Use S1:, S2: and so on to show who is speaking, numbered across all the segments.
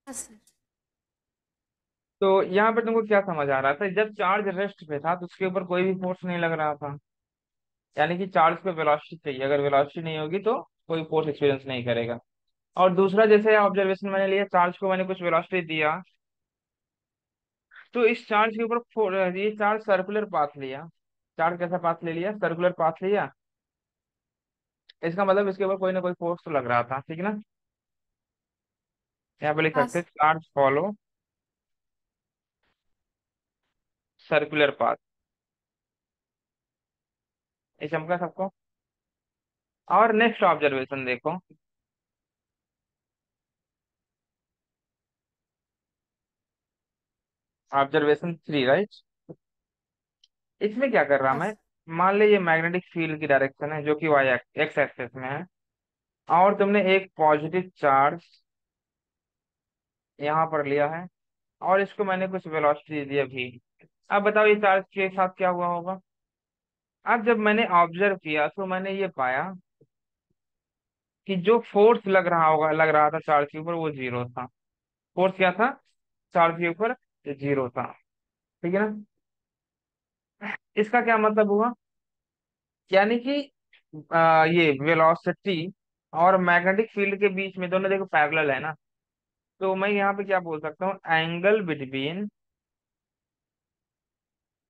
S1: हाँ सर।
S2: तो यहाँ पर तुमको क्या समझ आ रहा था, जब चार्ज रेस्ट पे था तो उसके ऊपर कोई भी फोर्स नहीं लग रहा था। यानी कि चार्ज पे वेलोसिटी चाहिए, अगर वेलोसिटी नहीं होगी तो कोई फोर्स एक्सपीरियंस नहीं करेगा। और दूसरा, जैसे ऑब्जर्वेशन मैंने लिया, चार्ज को मैंने कुछ वेलोसिटी दिया, तो इस चार्ज के ऊपर ये चार्ज सर्कुलर पाथ लिया। चार्ज कैसा पाथ ले लिया? सर्कुलर पाथ लिया। इसका मतलब इसके ऊपर कोई ना कोई फोर्स तो लग रहा था, ठीक है ना। यहाँ पे लिख
S1: हाँ
S2: सकते हैं चार्ज फॉलो सर्कुलर पाथ। ये चमका सबको। और नेक्स्ट ऑब्जर्वेशन देखो, ऑब्जर्वेशन 3, राइट। इसमें क्या कर रहा
S1: हाँ
S2: मैं, मान ली ये मैग्नेटिक फील्ड की डायरेक्शन है जो कि वाई एक्स एक्सेस में है, और तुमने एक पॉजिटिव चार्ज यहाँ पर लिया है, और इसको मैंने कुछ वेलोसिटी दी अभी। अब बताओ ये चार्ज के साथ क्या हुआ होगा। अब जब मैंने ऑब्जर्व किया तो मैंने ये पाया कि जो फोर्स लग रहा था चार्ज के ऊपर, वो जीरो था। फोर्स क्या था चार्ज के ऊपर? जीरो था, ठीक है ना। इसका क्या मतलब हुआ, यानी कि ये वेलोसिटी और मैग्नेटिक फील्ड के बीच में दोनों देखो पैरेलल है ना। तो मैं यहाँ पे क्या बोल सकता हूँ, angle between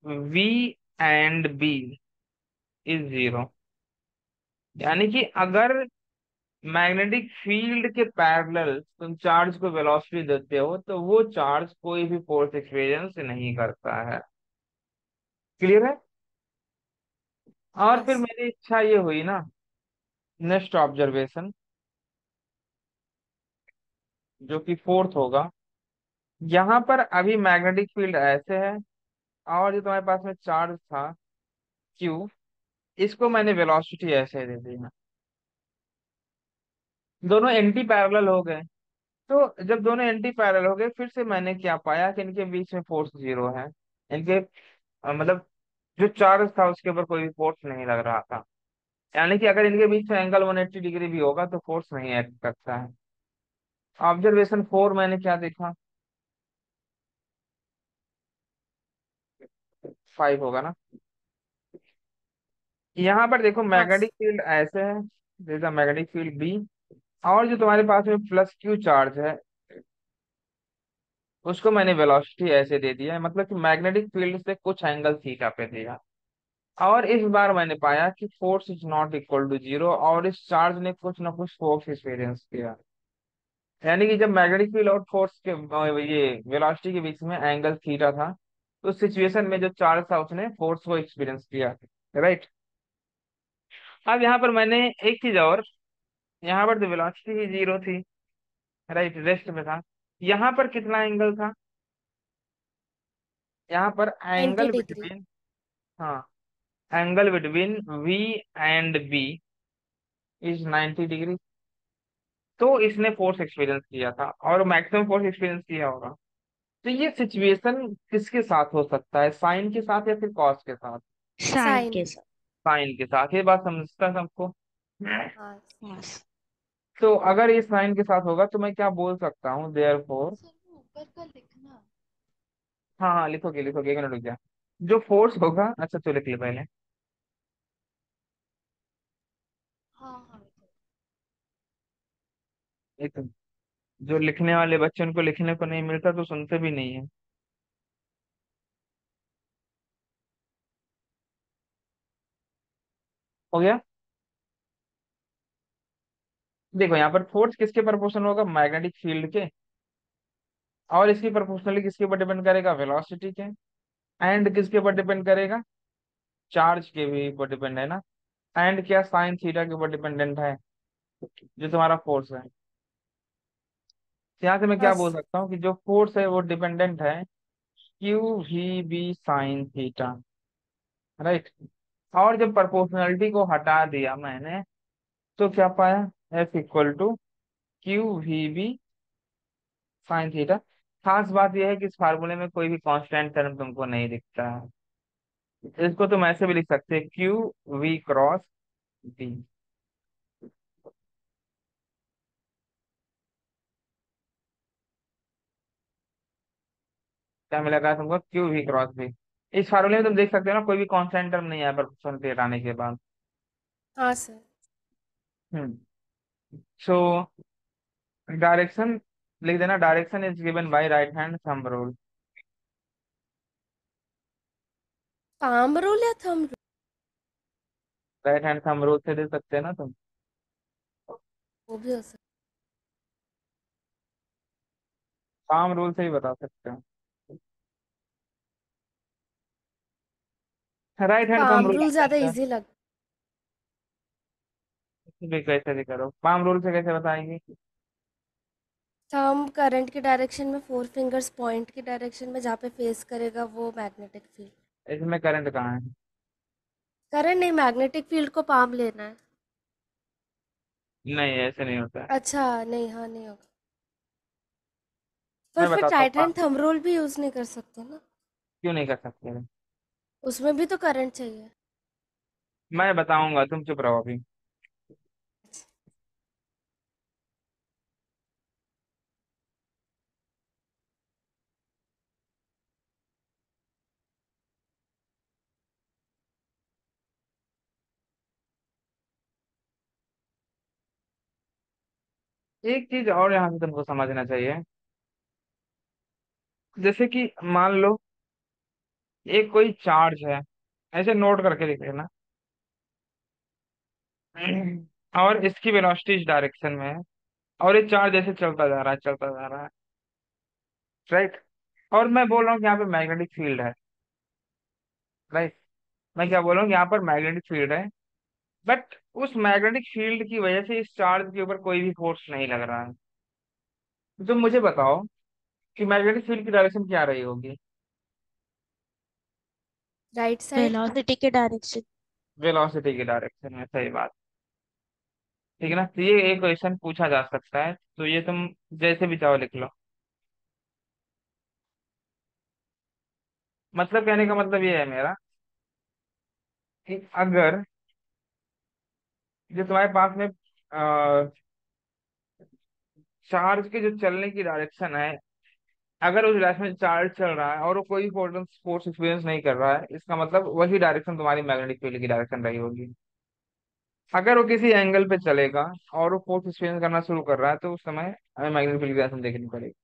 S2: V and B is zero. यानी कि अगर मैग्नेटिक फील्ड के पैरेलल तुम चार्ज को वेलोसिटी देते हो तो वो चार्ज कोई भी फोर्स एक्सपीरियंस नहीं करता है। क्लियर है। और
S1: हाँ
S2: फिर मेरी इच्छा ये हुई ना, नेक्स्ट ऑब्जर्वेशन जो कि फोर्थ होगा, यहाँ पर अभी मैग्नेटिक फील्ड ऐसे है, और जो तुम्हारे पास में चार्ज था क्यू, इसको मैंने वेलोसिटी ऐसे दे दी है। दोनों एंटी पैरेलल हो गए। तो जब दोनों एंटी पैरेलल हो गए, फिर से मैंने क्या पाया कि इनके बीच में फोर्स जीरो है। इनके मतलब जो चार्ज था उसके ऊपर कोई भी फोर्स नहीं लग रहा था। यानी कि अगर इनके बीच में एंगल 180 डिग्री भी होगा तो फोर्स नहीं एक्ट करता है। ऑब्जर्वेशन 4 मैंने क्या देखा, 5 होगा ना। यहाँ पर देखो
S1: हाँ
S2: मैग्नेटिक फील्ड ऐसे है, जैसा मैग्नेटिक फील्ड बी, और जो तुम्हारे पास में प्लस क्यू चार्ज है उसको मैंने वेलोसिटी ऐसे दे दिया है, मतलब कि मैग्नेटिक फील्ड से कुछ एंगल थीटा पे दिया। और इस बार मैंने पाया कि force is not equal to zero, और इस चार्ज ने कुछ ना कुछ फोर्स एक्सपीरियंस किया। यानी कि जब मैग्नेटिक फील्ड और फोर्स के ये वेलोसिटी के बीच में एंगल थीटा था, तो उस सिचुएशन में जो चार्ज था उसने फोर्स को एक्सपीरियंस किया, राइट। अब यहाँ पर मैंने एक चीज और, यहाँ पर तो वेलोसिटी ही जीरो थी, राइट, रेस्ट में था। यहाँ पर कितना एंगल था, यहाँ पर
S1: 90
S2: एंगल
S1: डिग्री।
S2: बिटवीन, हाँ, angle between V and B is 90 degree. तो इसने फोर्स एक्सपीरियंस किया था और मैक्सिमम फोर्स एक्सपीरियंस किया होगा। तो ये सिचुएशन किसके साथ हो सकता है, साइन के साथ या फिर कॉस के साथ?
S1: साइन
S2: साइन
S1: के साथ।
S2: के साथ, ये बात समझता है सबको।
S1: हाँ।
S2: Yes. तो अगर ये साइन के साथ होगा तो मैं क्या बोल सकता हूँ, देयर फोर।
S1: सर वो ऊपर का लिखना।
S2: हाँ हाँ, लिखोगे लिखोगे, 1 मिनट रुक जा। जो फोर्स होगा, अच्छा तो लिख ले पहले।
S1: हाँ हाँ।
S2: एक, जो लिखने वाले बच्चे उनको लिखने को नहीं मिलता तो सुनते भी नहीं है। हो गया। देखो यहाँ पर फोर्स किसके प्रोपोर्शनल होगा, मैग्नेटिक फील्ड के। और इसकी प्रोपोर्शनली किसके ऊपर डिपेंड करेगा, वेलोसिटी के। एंड किसके ऊपर डिपेंड करेगा, चार्ज के भी ऊपर डिपेंड है ना। एंड क्या, साइन थीटा के ऊपर डिपेंडेंट है, जो तुम्हारा फोर्स है। यहाँ से मैं
S1: हाँ
S2: क्या बोल सकता हूँ कि जो फोर्स है वो डिपेंडेंट है Q V B sine theta, right. और जब प्रोपोर्शनलिटी को हटा दिया मैंने, तो क्या पाया, F equal to Q V B sine theta. खास बात यह है कि इस फार्मूले में कोई भी कांस्टेंट टर्म तुमको नहीं दिखता है। इसको तुम ऐसे भी लिख सकते हैं, क्यू वी क्रॉस बी। क्या मिलेगा तुमको, क्यू वी क्रॉस भी। इस फार्मूले में तुम देख सकते हो ना, कोई भी कांस्टेंट टर्म नहीं है पर परसेंटेज आने के बाद।
S1: हाँ सर।
S2: हम्म। सो डायरेक्शन लिख देना, direction is given by right hand thumb rule.
S1: Palm rule या thumb rule?
S2: Right hand thumb rule से दे सकते हैं ना तुम।
S1: वो भी हो सकता।
S2: पाम रूल से ही बता सकते हो। Right hand thumb
S1: palm
S2: rule
S1: rule
S2: आता
S1: ज्यादा
S2: है।
S1: इजी लग।
S2: भी कैसे भी करो, पाम रूल से कैसे बताएंगे।
S1: थंब करंट की डायरेक्शन में, फोर फिंगर्स पॉइंट की डायरेक्शन में, जहाँ पे फेस करेगा वो मैग्नेटिक फील्ड।
S2: इसमें करंट कहाँ है।
S1: करंट नहीं, मैग्नेटिक फील्ड को पाम लेना है।
S2: नहीं ऐसे नहीं होता है।
S1: अच्छा नहीं, हाँ नहीं होगा। पर
S2: मैं
S1: फिर
S2: बताता हूँ
S1: राइट हैंड थंब रूल भी यूज नहीं कर सकते ना।
S2: क्यों नहीं कर सकते हैं?
S1: उसमें भी तो करंट चाहिए।
S2: मैं बताऊंगा, तुम चुप रहो अभी। एक चीज और यहाँ से तुमको समझना चाहिए। जैसे कि मान लो एक कोई चार्ज है, ऐसे नोट करके लिख लेना। और इसकी वेलोसिटी इस डायरेक्शन में है, और ये चार्ज ऐसे चलता जा रहा है, चलता जा रहा है, राइट। और मैं बोल रहा हूँ कि यहाँ पे मैग्नेटिक फील्ड है, राइट। मैं क्या बोल रहा हूँ, यहाँ पर मैग्नेटिक फील्ड है, बट उस मैग्नेटिक फील्ड की वजह से इस चार्ज के ऊपर कोई भी फोर्स नहीं लग रहा है। तो तुम मुझे बताओ कि मैग्नेटिक फील्ड की डायरेक्शन क्या रही होगी।
S1: Right side.
S3: वेलोसिटी के डायरेक्शन।
S2: वेलोसिटी की डायरेक्शन में, सही बात। ठीक है ना, तो ये एक क्वेश्चन पूछा जा सकता है, तो ये तुम जैसे भी चाहो लिख लो। मतलब कहने का मतलब ये है मेरा कि अगर जो तुम्हारे पास में चार्ज के जो चलने की डायरेक्शन है, अगर उस डायरेक्शन में चार्ज चल रहा है और वो कोई फोर्स फोर्स एक्सपीरियंस नहीं कर रहा है, इसका मतलब वही डायरेक्शन तुम्हारी मैग्नेटिक फील्ड की डायरेक्शन रही होगी। अगर वो किसी एंगल पे चलेगा और वो फोर्स एक्सपीरियंस करना शुरू कर रहा है, तो उस समय हमें मैग्नेटिक फील्ड की डायरेक्शन देखनी पड़ेगी।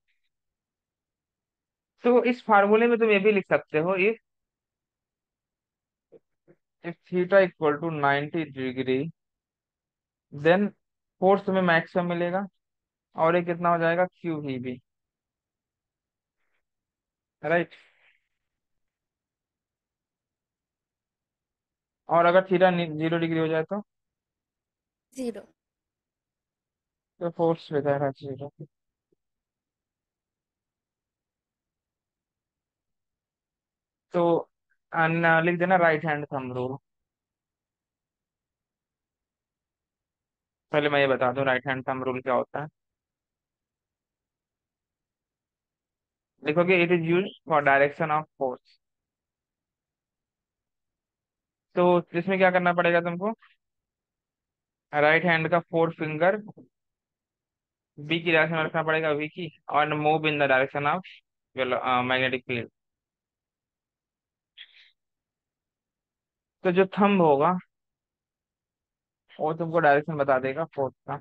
S2: तो इस फार्मूले में तुम ये भी लिख सकते हो, if theta equal to 90 degree, then force तुम्हें मैक्सिमम मिलेगा, और ये कितना हो जाएगा, क्यू भी, राइट। और अगर थीटा 0 डिग्री हो जाए
S1: जीरो।
S2: तो फोर्स हो जाएगा 0। तो लिख देना राइट हैंड थंब रूल। पहले मैं ये बता दूं राइट हैंड थंब रूल क्या होता है। लिखोगे it is use for direction of force. तो इसमें क्या करना पड़ेगा तुमको, राइट हैंड का फोर फिंगर बी की डायरेक्शन में रखना पड़ेगा, वी की, और move in the direction of magnetic field. तो जो थंब होगा वो तुमको डायरेक्शन बता देगा फोर्स का।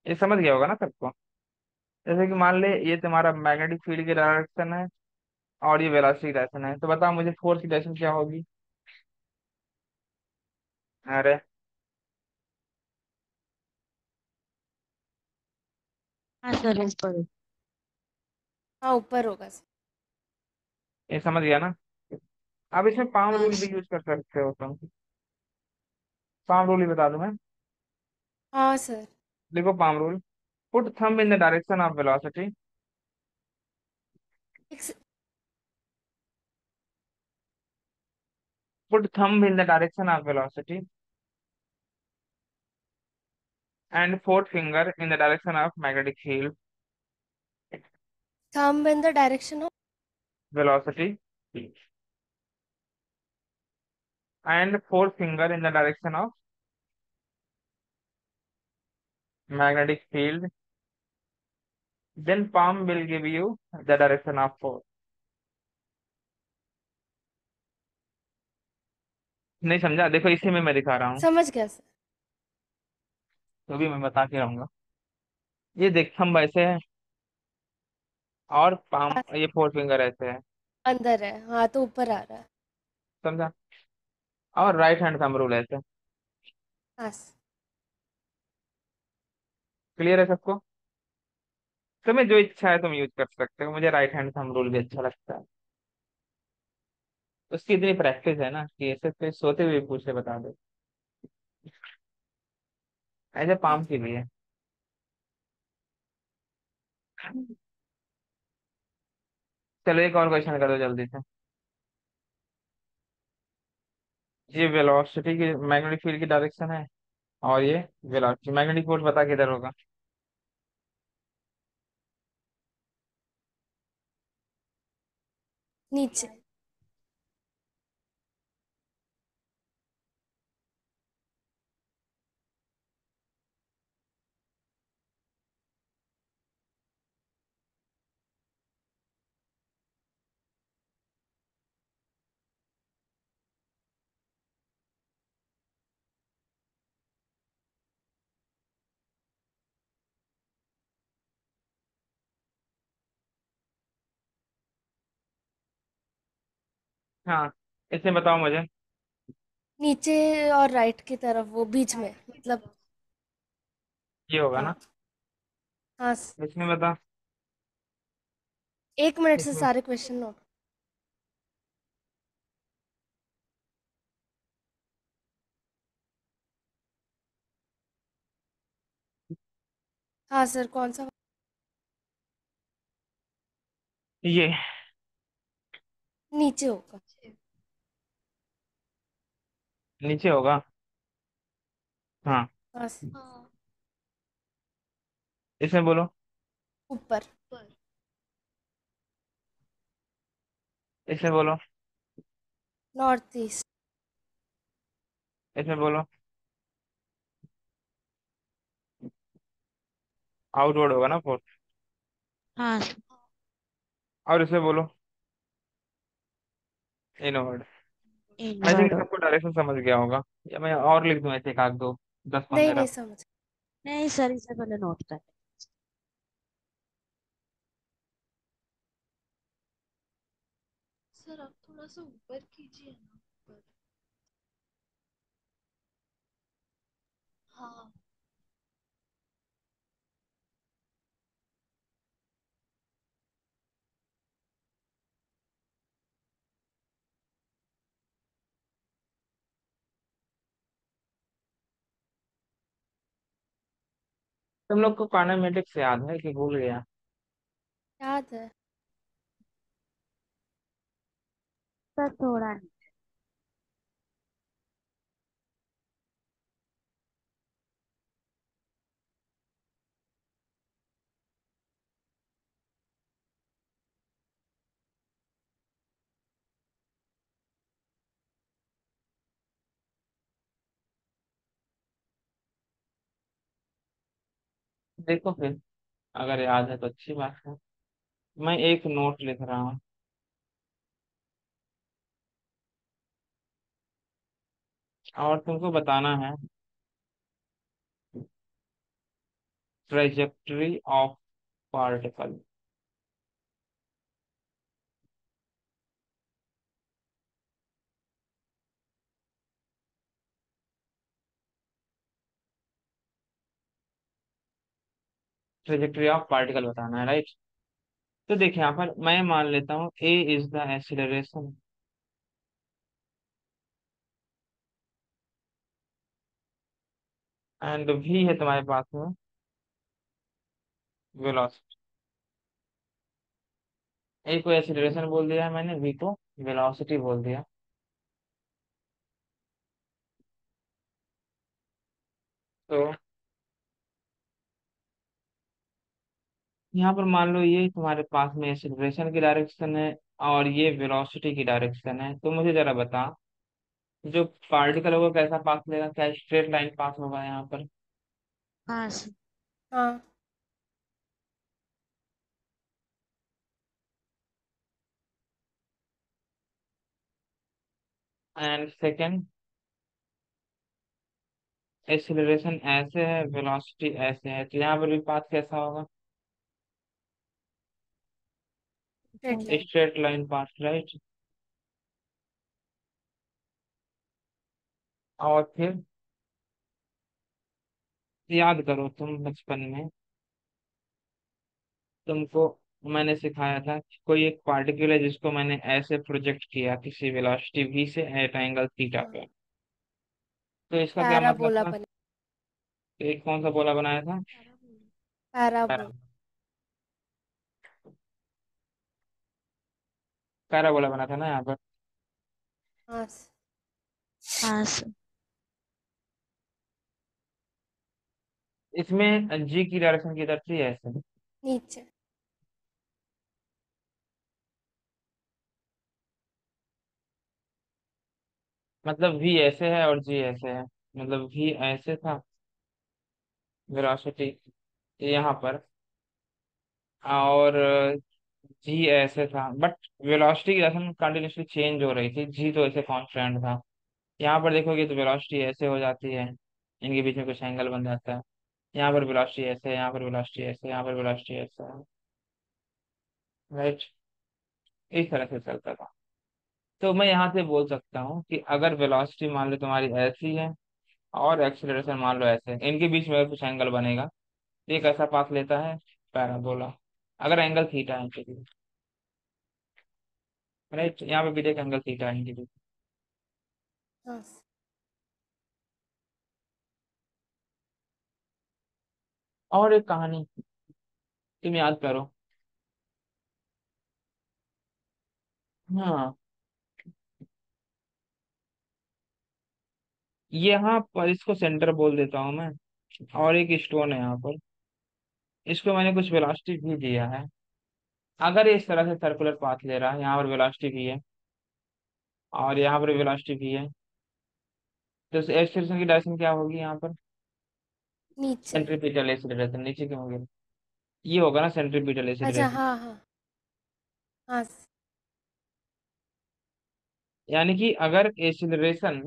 S2: ये समझ गया होगा ना सबको। जैसे कि मान ले ये तुम्हारा मैग्नेटिक फील्ड की डायरेक्शन है, और ये वेलोसिटी डायरेक्शन है, तो बताओ मुझे फोर्स की डायरेक्शन क्या होगी। अरे
S3: हाँ सर, ऊपर।
S1: हाँ ऊपर होगा सर।
S2: ये समझ गया ना। अब इसमें पाम
S3: हाँ
S2: रूल भी
S3: सर।
S2: यूज कर सकते हो तुम। पाम रूल ही बता दूं मैं।
S1: हाँ सर।
S2: देखो palm rule, put thumb in the direction of velocity,
S1: एक
S2: put thumb in the direction of velocity and fourth finger in the direction of magnetic field.
S1: Thumb in the direction of.
S2: Velocity and fourth finger in the direction of magnetic field, then palm will give you the direction of force. नहीं समझा, देखो इसी में मैं दिखा रहा हूँ।
S1: समझ गया सर।
S2: तो भी मैं बता के रहूंगा। ये देख, थंब ऐसे है, और पाम,
S1: हाँ,
S2: ये फोर फिंगर ऐसे है।
S1: अंदर है, हाँ तो ऊपर आ रहा है।
S2: समझा। और राइट हैंड थंब रूल ऐसे।
S1: हाँ
S2: क्लियर है सबको? तुम्हें जो इच्छा है तुम यूज कर सकते हो, मुझे राइट हैंड थंब रूल भी अच्छा लगता है। उसकी इतनी प्रैक्टिस है ना कि ऐसे कोई सोते हुए पूछे बता दे। ऐसे पाम के लिए। चलो एक और क्वेश्चन कर दो जल्दी से। ये वेलोसिटी की, मैग्नेटिक फील्ड की डायरेक्शन है, और ये वेलोसिटी, मैग्नेटिक फोर्स बता किधर होगा।
S1: नीचे।
S2: हाँ, इसमें बताओ मुझे।
S1: नीचे और राइट की तरफ, वो बीच में मतलब।
S2: ये होगा
S1: हाँ।
S2: ना?
S1: हाँ
S2: इसमें बता।
S1: 1 मिनट से
S2: इसमें
S1: सारे क्वेश्चन नोट। हाँ सर, कौन सा?
S2: ये
S1: नीचे होगा।
S2: नीचे होगा। हाँ।
S1: हाँ
S2: इसमें बोलो।
S1: ऊपर।
S2: इसमें बोलो।
S1: North east.
S2: इसमें बोलो। आउटवर्ड होगा ना फोर्स।
S3: हाँ
S2: और इसमें बोलो। इनवर्ड। आई थिंक
S3: इनवर्ड हो।
S2: सबको डायरेक्शन समझ गया होगा। या मैं और लिख दूं ऐसे एक आध दो, दस
S1: नहीं नहीं,
S2: पंद्रह
S1: समझ।
S3: नहीं सर, इसे पहले नोट कर।
S4: सर आप थोड़ा सा ऊपर कीजिए ना, ऊपर। हाँ।
S2: तुम लोग को काइनेमेटिक्स याद है कि भूल गया?
S1: याद है।
S3: सर थोड़ा नहीं।
S2: देखो फिर, अगर याद है तो अच्छी बात है। मैं एक नोट लिख रहा हूँ। और तुमको बताना है trajectory of particle. Trajectory of particle बताना है, राइट? तो देखिए यहाँ पर मैं मान लेता हूँ ए इज द एक्सीलरेशन, एंड भी है तुम्हारे पास में वेलोसिटी। ए को एक्सीलरेशन बोल दिया है मैंने, वी को वेलोसिटी बोल दिया। तो यहाँ पर मान लो ये तुम्हारे पास में एक्सीलरेशन की डायरेक्शन है, और ये वेलोसिटी की डायरेक्शन है। तो मुझे जरा बता, जो पार्टिकल होगा कैसा पाथ लेगा, क्या स्ट्रेट लाइन पास होगा यहाँ पर?
S3: हाँ सर।
S1: हाँ।
S2: एंड सेकेंड, एक्सीलरेशन ऐसे है, वेलोसिटी ऐसे है, तो यहाँ पर भी पाथ कैसा होगा?
S1: Straight line.
S2: Straight line path, right. और फिर याद करो तुम बचपन में, तुमको मैंने सिखाया था कि कोई एक पार्टिकल है जिसको मैंने ऐसे प्रोजेक्ट किया किसी वेलोसिटी v से एट एंगल थीटा
S1: हाँ,
S2: पे, तो इसका क्या मतलब
S1: पैराबोला
S2: था?
S1: बने।
S2: एक कौन सा बोला बनाया था?
S4: पैराबोला।
S1: पैराबोला।
S2: पैराबोला बना था ना यहाँ पर।
S1: हाँ
S3: हाँ सर।
S2: इसमें जी की डायरेक्शन किधर थी? ऐसे।
S1: नीचे।
S2: मतलब v ऐसे है और g ऐसे है, मतलब v ऐसे था वेलोसिटी यहाँ पर, और जी ऐसे था, बट वेलोसिटी की डायरेक्शन कंटिन्यूसली चेंज हो रही थी, जी तो ऐसे कांस्टेंट था। यहाँ पर देखोगे तो वेलोसिटी ऐसे हो जाती है, इनके बीच में कुछ एंगल बन जाता है। यहाँ पर वेलोसिटी ऐसे है, यहाँ पर वेलोसिटी ऐसे, यहाँ पर वेलोसिटी ऐसे है, राइट। इस तरह से चलता था। तो मैं यहाँ से बोल सकता हूँ कि अगर वेलोसिटी मान लो तुम्हारी ऐसी है और एक्सीलरेशन मान लो ऐसे, इनके बीच में अगर कुछ एंगल बनेगा तो ये कैसा पाथ लेता है? पैराबोला। अगर एंगल थीटा है इनके बीच, राइट, यहाँ पे भी देख एंगल थीटा है इनके बीच।
S1: हाँ।
S2: और एक कहानी तुम याद करो। हाँ, यहाँ पर इसको सेंटर बोल देता हूँ मैं, और एक स्टोन है यहाँ पर, इसको मैंने कुछ वेलोसिटी भी दिया है। अगर ये इस तरह से सर्कुलर पाथ ले रहा है, यहाँ पर वेलोसिटी भी है और यहाँ पर वेलोसिटी भी है, तो एक्सेलरेशन की डायरेक्शन क्या होगी यहाँ पर?
S1: नीचे।
S2: Centripetal acceleration. नीचे क्यों होगी? ये होगा ना सेंट्रीपिटल
S1: अच्छा,
S2: एक्सीलरेशन।
S1: हाँ हाँ। हाँ।
S2: यानी कि अगर एक्सीलरेशन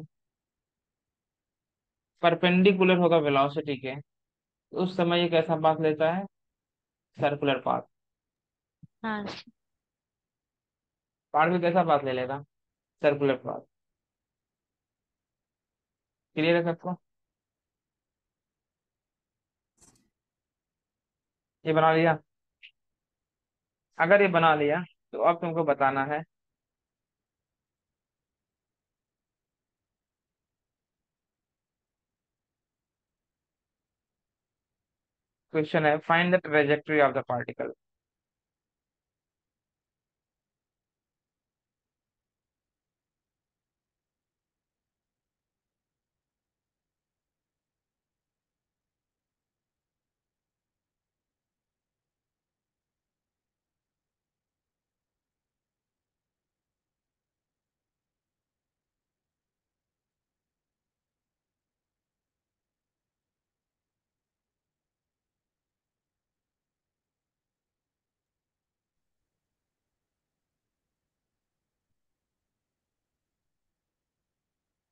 S2: परपेंडिकुलर होगा वेलोसिटी के, तो उस समय ये कैसा पाथ लेता है? Circular path.
S3: हाँ सर।
S2: पाथ में कैसा पाथ ले लेगा? Circular path. क्लियर है सबको? ये बना लिया? अगर ये बना लिया तो अब तुमको बताना है, क्वेश्चन है find the trajectory of the particle.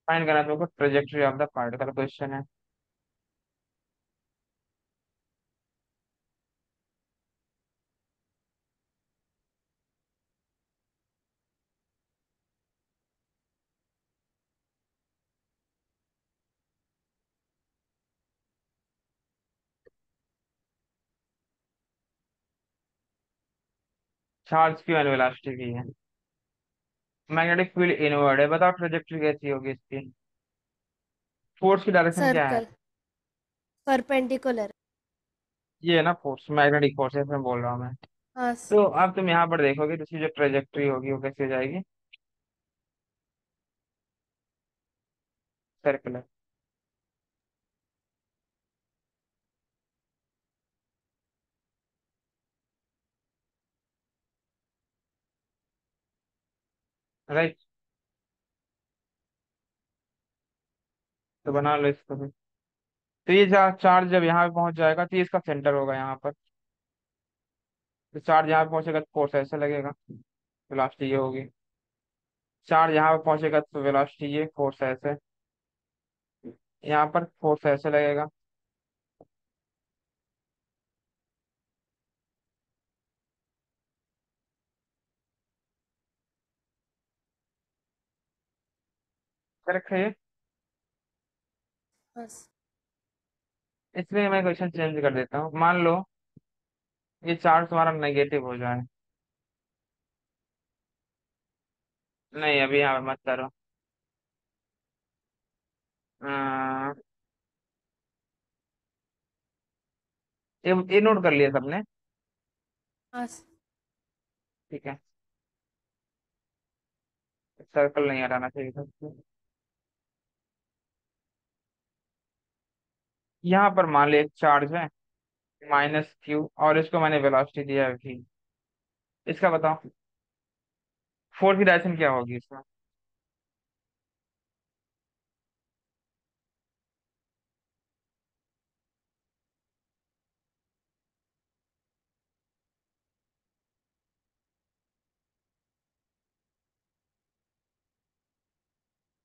S2: Find करना है तुमको trajectory of the particle, question है। चार्ज की वेलोसिटी भी है, मैग्नेटिक फील्ड इनवर्ड है, बताओ ट्रेजेक्टरी कैसी होगी इसकी? फोर्स की डायरेक्शन क्या है?
S1: सर्कल। परपेंडिकुलर।
S2: ये है ना फोर्स, मैग्नेटिक फोर्स है, इसमें बोल रहा हूँ मैं।
S1: हाँ।
S2: तो अब तुम यहाँ पर देखोगे तो इसकी जो ट्रेजेक्टरी होगी वो कैसे हो जाएगी? सर्कुलर। राइट। तो बना लो इसको भी। तो ये चार्ज जब यहाँ पे पहुंच जाएगा तो ये इसका सेंटर होगा यहाँ पर, तो चार्ज यहाँ पे पहुंचेगा तो फोर्स ऐसे लगेगा, वेलोसिटी ये होगी। चार्ज यहाँ पे पहुंचेगा तो वेलोसिटी ये, फोर्स ऐसे। यहाँ पर फोर्स ऐसे लगेगा। करेक्ट है ये।
S1: हाँ सर।
S2: इसलिए मैं क्वेश्चन चेंज कर देता हूँ। मान लो ये चार्ज तुम्हारा नेगेटिव हो जाए। नहीं, अभी यहाँ पे मत करो। अ, ये नोट कर लिया सबने।
S1: हाँ सर।
S2: ठीक है, सर्कल नहीं हटाना चाहिए था। यहाँ पर मान लो एक चार्ज है -q, और इसको मैंने वेलोसिटी दिया है v। इसका बताओ फोर्स की डायरेक्शन क्या होगी इसमें।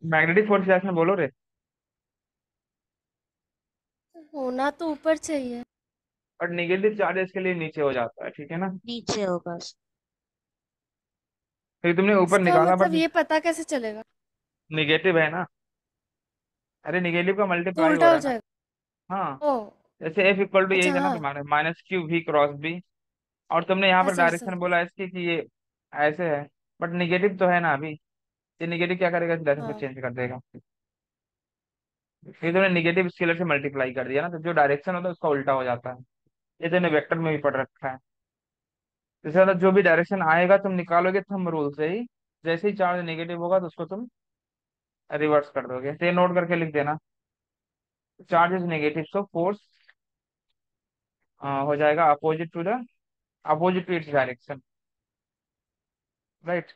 S2: मैग्नेटिक फोर्स की डायरेक्शन बोलो रे।
S1: होना तो ऊपर चाहिए।
S2: और निगेटिव चार्जेस के लिए नीचे हो जाता है, ठीक है ना।
S3: नीचे होगा।
S2: फिर तुमने ऊपर
S1: इसका
S2: निकाला
S1: मतलब
S2: बट
S1: ये पता कैसे चलेगा?
S2: निगेटिव है ना। अरे निगेटिव का
S1: तो
S2: मल्टीप्लाई हो
S1: उल्टा
S2: रहा
S1: हो
S2: है ना।
S1: जाएगा।
S2: हाँ,
S1: ओ।
S2: जैसे F इक्वल टू यही
S1: अच्छा
S2: था ना
S1: हाँ।
S2: तुम्हारे -q v क्रॉस b। और तुमने यहाँ
S1: हाँ
S2: पर
S1: सर
S2: डायरेक्शन
S1: सर।
S2: बोला इसकी कि ये ऐसे है, बट निगेटिव तो है ना अभी। ये निगेटिव क्या करेगा, डायरेक्शन को
S1: हाँ
S2: चेंज कर देगा। ये तुमने निगेटिव स्केलर से मल्टीप्लाई कर दिया ना, तो जो डायरेक्शन होता है उसका उल्टा हो जाता है। ये तुमने वेक्टर में भी पढ़ रखा है। इसका मतलब जो भी डायरेक्शन आएगा तुम निकालोगे थंब रूल से ही। जैसे ही चार्ज नेगेटिव होगा तो उसको तुम रिवर्स कर दोगे। तो ये नोट करके लिख देना। Charge is negative so force हो जाएगा opposite to its direction. Right.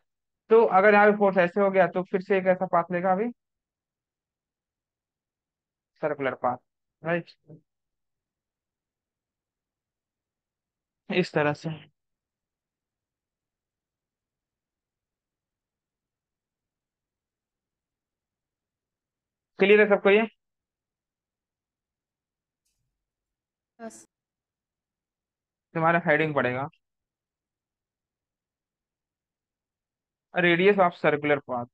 S2: तो अगर यहाँ पे फोर्स ऐसे हो गया तो फिर से एक ऐसा पाथ लेगा अभी, सर्कुलर पाथ। राइट, इस तरह से। क्लियर है सबको ये।
S1: हाँ सर।
S2: तुम्हारा हेडिंग पड़ेगा radius of circular path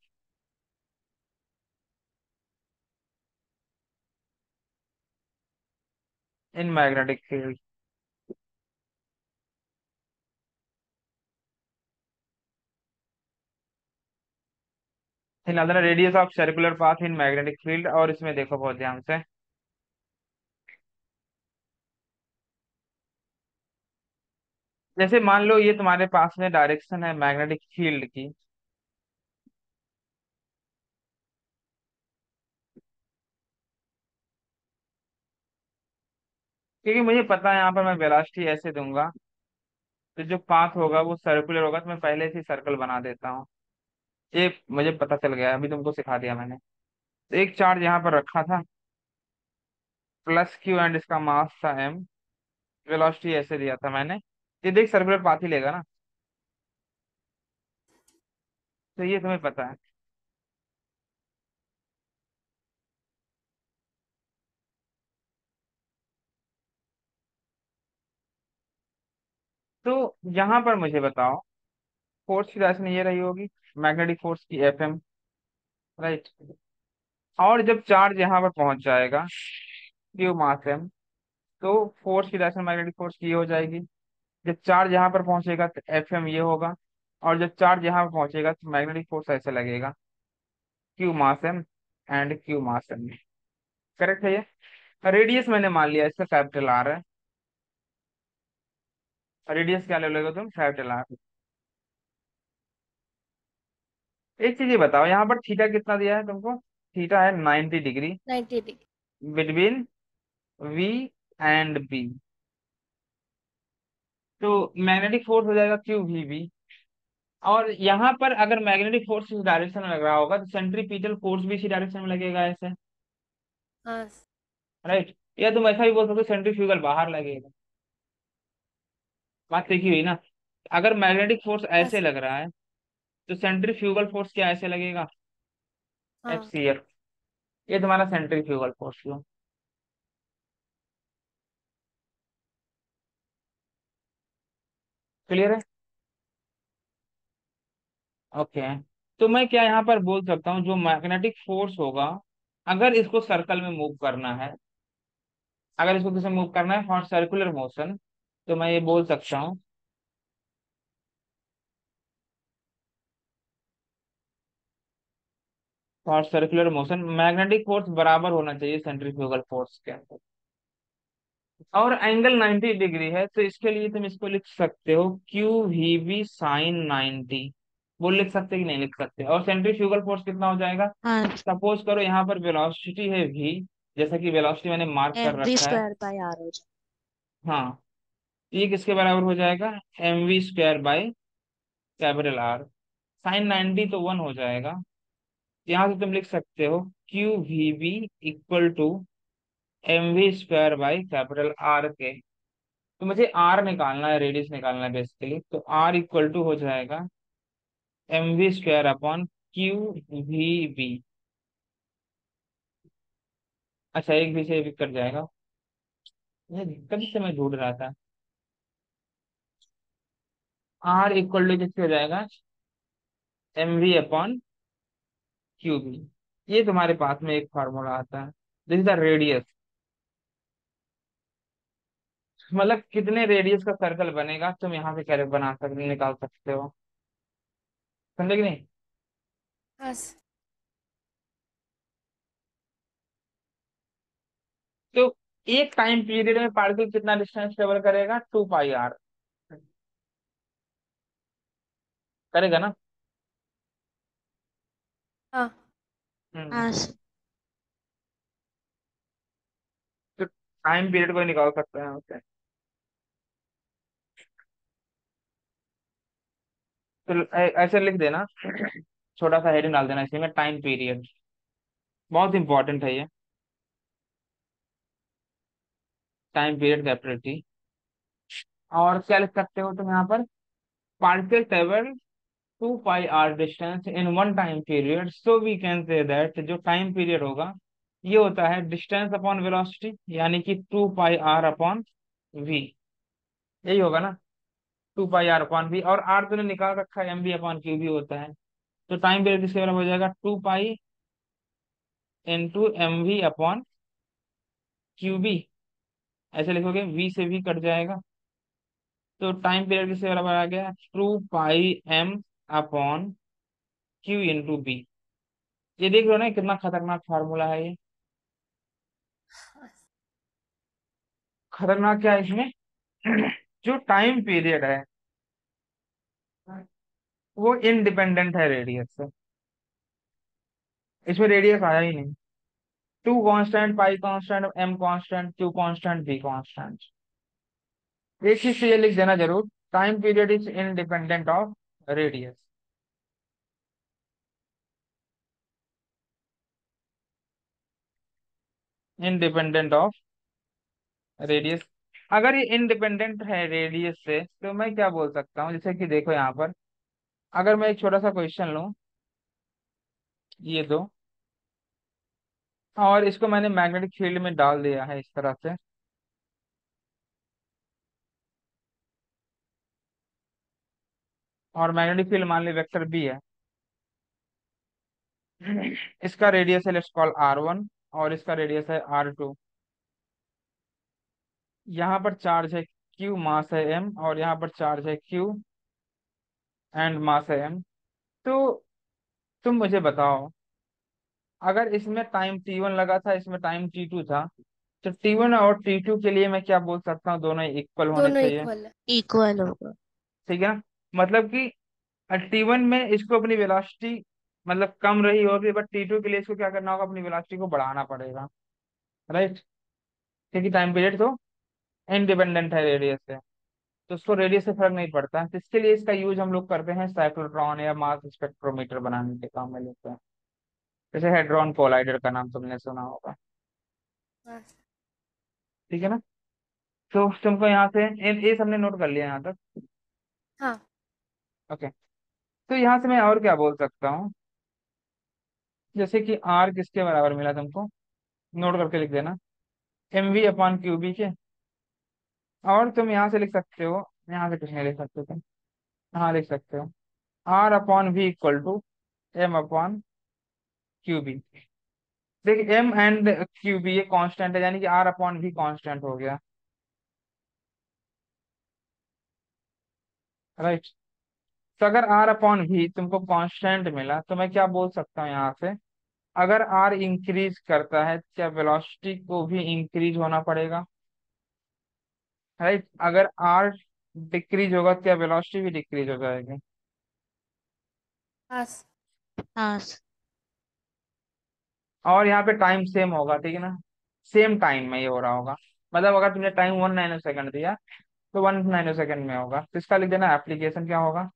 S2: in magnetic field. हिला देना radius of circular path in magnetic field. और इसमें देखो बहुत ध्यान से। जैसे मान लो ये तुम्हारे पास में डायरेक्शन है मैग्नेटिक फील्ड की। क्योंकि मुझे पता है यहाँ पर मैं वेलोसिटी ऐसे दूंगा तो जो पाथ होगा वो सर्कुलर होगा, तो मैं पहले से ही सर्कल बना देता हूँ। ये मुझे पता चल गया, अभी तुमको सिखा दिया मैंने। तो एक चार्ज यहाँ पर रखा था +q एंड इसका मास था m। वेलोसिटी ऐसे दिया था मैंने। ये देख सर्कुलर पाथ ही लेगा ना, तो ये तुम्हें पता है। तो यहाँ पर मुझे बताओ फोर्स की डायरेक्शन ये रही होगी, मैग्नेटिक फोर्स की Fm। राइट। और जब चार्ज यहाँ पर पहुंच जाएगा q मास m, तो फोर्स की डायरेक्शन मैग्नेटिक फोर्स की ये हो जाएगी। जब चार्ज यहाँ पर पहुंचेगा तो Fm ये होगा। और जब चार्ज यहाँ पर पहुंचेगा तो मैग्नेटिक फोर्स ऐसे लगेगा, q mass m and q mass m। Correct है ये। रेडियस मैंने मान लिया इसका कैपिटल आर है। रेडियस क्या ले लोगे तुम, कैपिटल आर। एक चीज ये बताओ, यहाँ पर थीटा कितना दिया है तुमको। थीटा है 90 degree
S1: 90 degree.
S2: Between V and B। तो मैग्नेटिक फोर्स हो जाएगा क्यू वी बी। और यहाँ पर अगर मैग्नेटिक फोर्स इस डायरेक्शन में लग रहा होगा तो सेंट्रीपिटल फोर्स भी इसी डायरेक्शन में लगेगा ऐसे।
S1: हाँ
S2: राइट। या तुम ऐसा भी बोल सकते हो सेंट्रीफ्यूगल बाहर लगेगा। बात देखी हुई ना। अगर मैग्नेटिक फोर्स
S1: हाँ
S2: ऐसे लग रहा है तो सेंट्रीफ्यूगल फोर्स क्या ऐसे लगेगा, एफ
S1: हाँ।
S2: C F. ये तुम्हारा सेंट्रीफ्यूगल फोर्स लो। क्लियर है? ओके। तो मैं क्या यहाँ पर बोल सकता हूँ, जो मैग्नेटिक फोर्स होगा, अगर इसको सर्कल में मूव करना है, अगर इसको किसे मूव करना है फॉर सर्कुलर मोशन, तो मैं ये बोल सकता हूँ for circular motion magnetic force बराबर होना चाहिए सेंट्रीफ्यूगल फोर्स के। और एंगल 90 डिग्री है, तो इसके लिए तुम इसको लिख सकते हो क्यू वी बी साइन 90। वो लिख सकते कि नहीं लिख सकते? और सेंट्रीफ्यूगल फोर्स कितना हो जाएगा?
S3: हाँ,
S2: सपोज करो यहाँ पर वेलोसिटी है v, जैसा कि वेलोसिटी मैंने मार्क कर
S3: एम वी
S2: रखा है।
S3: स्क्वायर बाई आर हो जाए।
S2: हाँ, ये किसके बराबर हो जाएगा? M V square by capital R. Sine 90 तो 1 हो जाएगा। यहाँ से तुम लिख सकते हो Q V B equal to M V square by capital R के। तो मुझे आर निकालना है, रेडियस निकालना है बेसिकली, तो आर इक्वल टू हो जाएगा M V square upon Q V B. अच्छा, एक भी से भी कट जाएगा, ये कभी से मैं ढूंढ रहा था। आर इक्वल टू किससे हो जाएगा? M V upon Q B. ये तुम्हारे पास में एक फार्मूला आता है, दिस इज द रेडियस। मतलब कितने रेडियस का सर्कल बनेगा, तुम यहाँ से कैसे बना सकते, निकाल सकते हो। समझे कि नहीं?
S1: हाँ
S2: तो एक टाइम पीरियड में पार्टिकल कितना डिस्टेंस ट्रेवल करेगा? 2 पाई आर करेगा ना?
S1: हाँ।
S2: हम्म।
S3: हाँ सर।
S2: तो टाइम पीरियड को निकाल सकते हैं उससे। तो ऐसे लिख देना, छोटा सा हेडिंग डाल देना इसी में, टाइम पीरियड। बहुत इंपॉर्टेंट है ये, टाइम पीरियड कैपिटल टी। और क्या लिख सकते हो तुम यहाँ पर? Particle travel 2 pi R distance in one time period, so we can say that जो टाइम पीरियड होगा ये होता है डिस्टेंस अपॉन वेलोसिटी, यानी कि 2 पाई आर अपॉन वी। यही होगा ना? 2 पाई आर अपॉन वी, और आर तूने निकाल रखा है, M B upon Q B होता है। तो टाइम पीरियड किसके बराबर हो जाएगा? 2 pi into M V upon Q B. ऐसे लिखोगे, वी से भी कट जाएगा। तो टाइम पीरियड किसके बराबर आ गया? 2 pi m upon q into B. ये देख लो ना, कितना खतरनाक फार्मूला है ये। खतरनाक क्या है इसमें? जो टाइम पीरियड है वो इंडिपेंडेंट है रेडियस से। इसमें रेडियस आया ही नहीं। Two constant, pi constant, M constant, Q constant, B constant. एक चीज से ये लिख देना जरूर, time period is independent of radius. Independent of radius. अगर ये इंडिपेंडेंट है रेडियस से, तो मैं क्या बोल सकता हूँ, जैसे कि देखो यहाँ पर, अगर मैं एक छोटा सा क्वेश्चन लूँ, ये दो, और इसको मैंने मैग्नेटिक फील्ड में डाल दिया है इस तरह से, और मैग्नेटिक फील्ड मान ली वेक्टर बी है। इसका रेडियस है, लेट्स कॉल R1, और इसका रेडियस है R2। यहाँ पर चार्ज है Q, मास है M, और यहाँ पर चार्ज है Q एंड मास है M। तो तुम मुझे बताओ, अगर इसमें टाइम T1 लगा था, इसमें टाइम T2 था, तो T1 और T2 के लिए मैं क्या बोल सकता हूँ? दोनों इक्वल होने
S1: दोनों
S2: चाहिए।
S1: इक्वल है।
S3: इक्वल होगा।
S2: ठीक है ना? मतलब कि T1 में इसको अपनी वेलोसिटी मतलब कम रही होगी, बट T2 के लिए इसको क्या करना होगा? अपनी वेलोसिटी को बढ़ाना पड़ेगा। राइट? क्योंकि टाइम पीरियड तो इंडिपेंडेंट है रेडियस से, तो उसको रेडियस से फर्क नहीं पड़ता है। तो इसके लिए इसका यूज हम लोग करते हैं साइक्लोट्रॉन या मास स्पेक्ट्रोमीटर बनाने के काम में लेते हैं। जैसे हेड्रॉन कोलाइडर का नाम तुमने सुना होगा।
S1: हाँ।
S2: ठीक है ना? तो तुमको यहाँ से ये सबने नोट कर लिया यहाँ तक?
S1: हाँ।
S2: ओके। तो यहाँ से मैं और क्या बोल सकता हूँ जैसे कि आर किसके बराबर मिला तुमको, नोट करके लिख देना, M V upon Q B के। और तुम यहाँ से लिख सकते हो, यहाँ से कुछ नहीं लिख सकते तुम, यहाँ लिख सकते हो R upon V equal to M upon Q B. देख एम एंड क्यू बी ये कांस्टेंट है, यानी कि आर अपॉन वी कांस्टेंट हो गया, राइट। तो अगर आर अपॉन वी तुमको कांस्टेंट मिला तो मैं क्या बोल सकता हूँ यहाँ से, अगर आर इंक्रीज करता है क्या वेलोसिटी को भी इंक्रीज होना पड़ेगा, राइट। अगर आर डिक्रीज होगा क्या वेलोसिटी भी डिक्रीज हो जाएगी।
S1: पास।
S3: हाँ
S2: और यहाँ पे टाइम सेम होगा, ठीक है ना, सेम टाइम में ये हो रहा होगा। मतलब अगर तुमने टाइम 1 नैनो सेकंड दिया तो 1 नैनो सेकंड में होगा, तो इसका लिख देना एप्लीकेशन क्या होगा,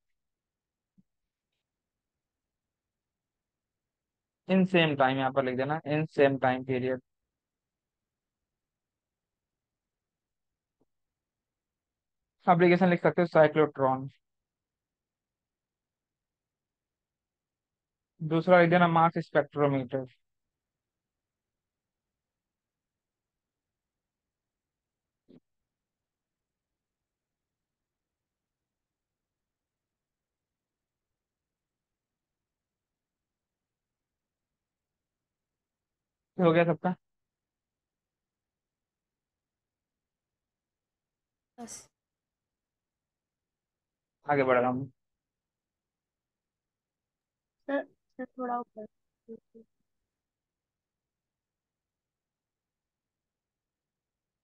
S2: इन सेम टाइम, यहाँ पर लिख देना in same time period. Application लिख सकते हो साइक्लोट्रॉन। दूसरा लिख देना मास स्पेक्ट्रोमीटर। हो गया सबका।
S1: बस।
S2: आगे बढ़ रहा हूँ।
S3: सर। सर थोड़ा ऊपर।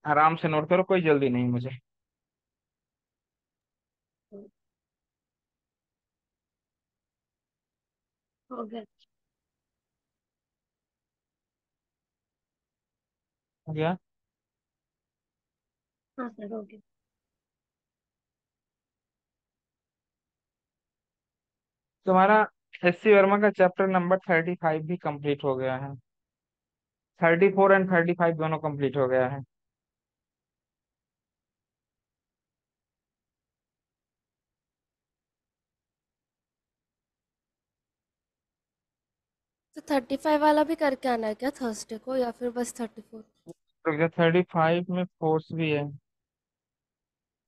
S2: आराम से नोट करो, कोई जल्दी नहीं मुझे।
S3: हो गया।
S2: हो गया।
S3: हाँ सर हो गया।
S2: तुम्हारा एस सी वर्मा का चैप्टर नंबर 35 भी कंप्लीट हो गया है, 34 एंड 35 दोनों कंप्लीट हो गया है।
S1: तो 35 वाला भी करके आना है क्या थर्सडे को, या फिर बस 34?
S2: तो 35 में फोर्स भी है,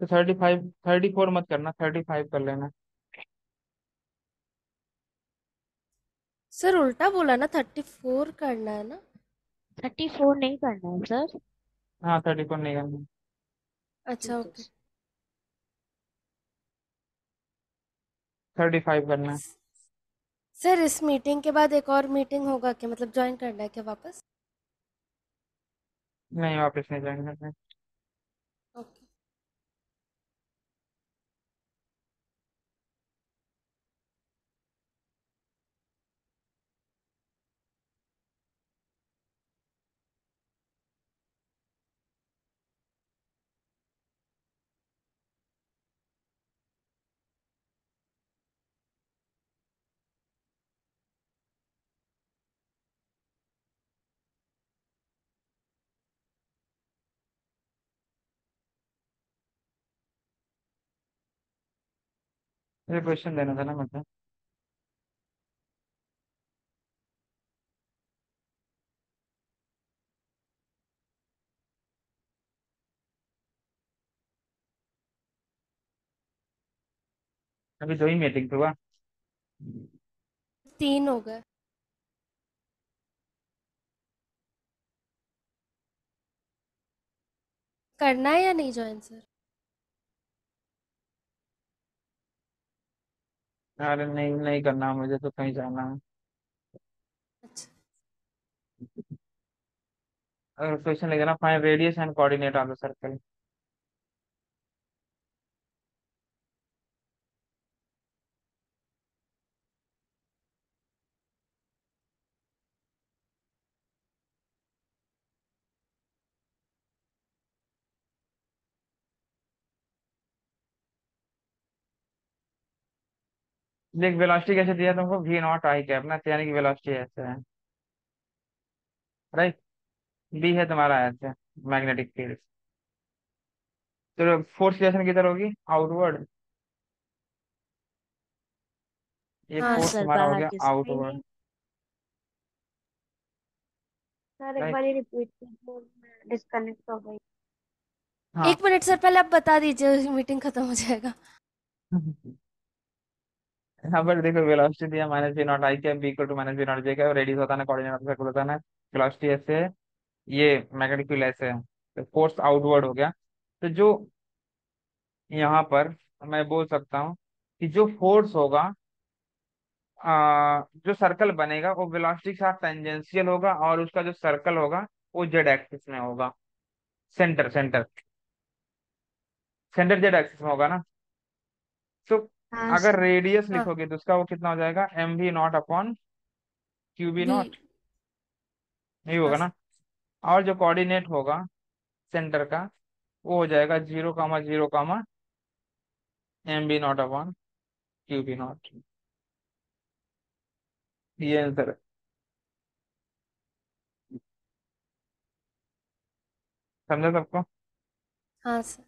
S2: तो 35, 34 मत करना, 35 कर लेना।
S1: सर उल्टा बोला ना, 34 करना है ना?
S3: 34 नहीं करना है सर।
S2: हाँ 34 नहीं करना,
S1: अच्छा,
S3: ठीक है।
S1: ओके।
S2: 35 करना है।
S1: सर इस मीटिंग के बाद एक और मीटिंग होगा क्या, मतलब ज्वाइन करना है क्या वापस?
S2: नहीं वापस नहीं ज्वाइन करना है।
S1: ओके।
S2: मुझे क्वेश्चन देना था ना मतलब। अभी 2 ही मीटिंग हुआ।
S1: 3 हो गए। करना है या नहीं ज्वाइन सर?
S2: अरे नहीं नहीं करना, मुझे तो कहीं जाना है।
S1: अच्छा।
S2: अगर क्वेश्चन लिखे ना, find radius and coordinate of the circle. देख वेलोसिटी कैसे दिया तुमको, वी नॉट आई कैप ना, तो यानी कि वेलोसिटी ऐसे है, राइट। बी है तुम्हारा ऐसे मैग्नेटिक फील्ड, तो फोर्स डायरेक्शन किधर होगी, आउटवर्ड। ये
S1: हाँ
S3: हाँ
S2: फोर्स
S1: सर।
S3: सर
S2: तुम्हारा हो
S3: बाहर
S2: गया
S3: की साइड
S2: आउटवर्ड।
S3: है। सर एक
S2: राइट।
S3: बार रिपीट कीजिए, मैं डिस्कनेक्ट हो गई।
S2: हाँ।
S1: 1 मिनट सर, पहले आप बता दीजिए, मीटिंग खत्म हो जाएगा।
S2: यहाँ पर देखो वेलोसिटी दिया minus V naught I cap B equal to minus V naught J cap, radius होता है कोऑर्डिनेट सर्कल होता है ना, वेलोसिटी ऐसे है, ये मैग्नेटिक फील्ड ऐसे है, तो फोर्स आउटवर्ड हो गया। तो जो यहाँ पर मैं बोल सकता हूँ कि जो फोर्स होगा, जो सर्कल बनेगा वो वेलोसिटी के साथ टेंजेंशियल होगा, और उसका जो सर्कल होगा वो जेड एक्सिस में होगा। Centre centre centre Z axis में होगा ना। तो
S3: हाँ
S2: अगर
S3: सर।
S2: रेडियस
S1: हाँ।
S2: लिखोगे तो उसका वो कितना हो जाएगा, M V naught upon Q B
S1: V.
S2: Naught, नहीं
S1: हाँ
S2: होगा
S1: सर।
S2: ना। और जो कोऑर्डिनेट होगा सेंटर का, वो हो जाएगा 0,0, M B naught upon Q B naught. ये आंसर है। समझा सबको?
S1: हाँ सर।